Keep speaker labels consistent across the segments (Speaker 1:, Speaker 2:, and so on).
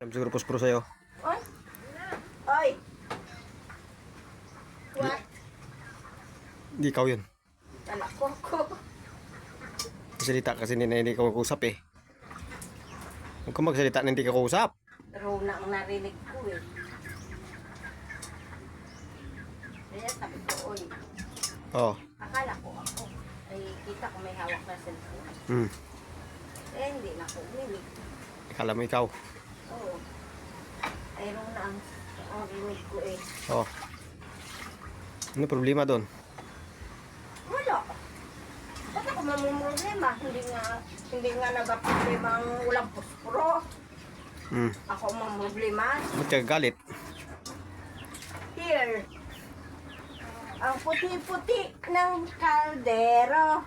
Speaker 1: Siguro puspuro sa'yo.
Speaker 2: Oy! Oy! What?
Speaker 1: Hindi ikaw yun.
Speaker 2: Anak ko.
Speaker 1: Salita kasi hindi ka kausap eh. Huwag ka magsalita na hindi ka kausap.
Speaker 2: Rona ang narinig ko eh. Kaya sabi ko, oy.
Speaker 1: Oo.
Speaker 2: Akala ko ako. Ay, kita ko may hawak na cellphone. Eh, hindi na ako uminig.
Speaker 1: Akala mo ikaw.
Speaker 2: Oo. Ay, Rona ang rinig ko eh.
Speaker 1: Oo. Ano problema doon?
Speaker 2: Wala. Ba't ako mamumroblema? Hindi nga nag-problema ang ulang puspuro. Ako ang mamumroblema.
Speaker 1: Ba't ka galit?
Speaker 2: Here. Ang puti-puti ng kaldero.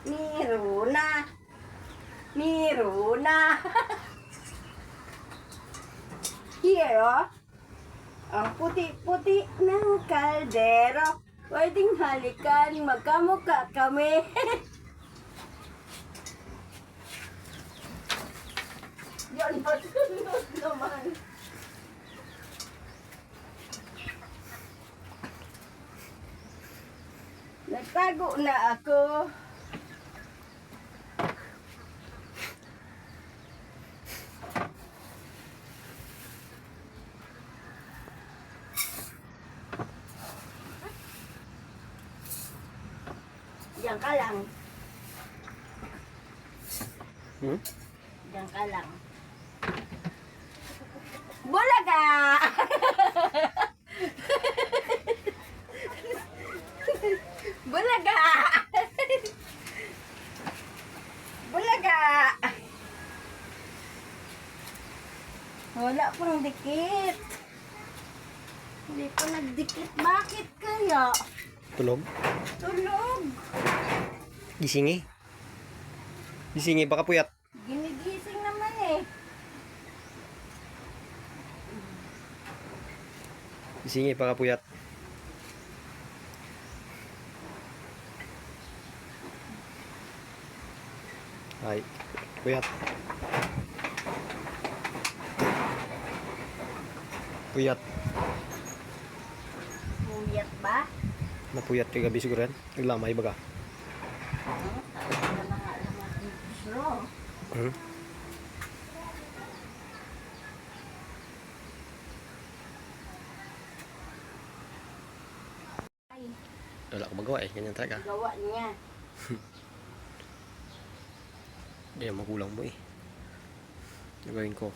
Speaker 2: Ni Rona. Here, oh. Ang puti-puti ng kaldero. Pwedeng halikan, magkamukha kami. Yan, masunod naman. Nagtago na ako. Diyan ka lang. Diyan ka lang. Bulaga! Bulaga! Bulaga! Wala pang dikit. Hindi pa nagdikit. Bakit kaya?
Speaker 1: Tulog?
Speaker 2: Tulog.
Speaker 1: Gisingi? Gisingi, baka puyat.
Speaker 2: Ginigising naman eh.
Speaker 1: Gisingi, baka puyat. Ay, puyat. Puyat.
Speaker 2: Muyat ba?
Speaker 1: Napuyat kay gabi siguro yan. Naglamay baga.
Speaker 2: Talaga na nga lang ang gusto. Ay,
Speaker 1: Wala ko magawa eh. Ganyan talaga.
Speaker 2: gawa niya.
Speaker 1: Ganyan magulang mo eh. Ano gawin ko?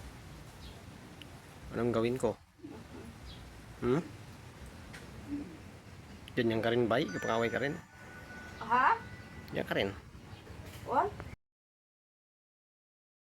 Speaker 1: Anong gawin ko? Ganyan ka rin ba? Kapag-away ka rin?
Speaker 2: Ha?
Speaker 1: Yan ka rin.
Speaker 2: What?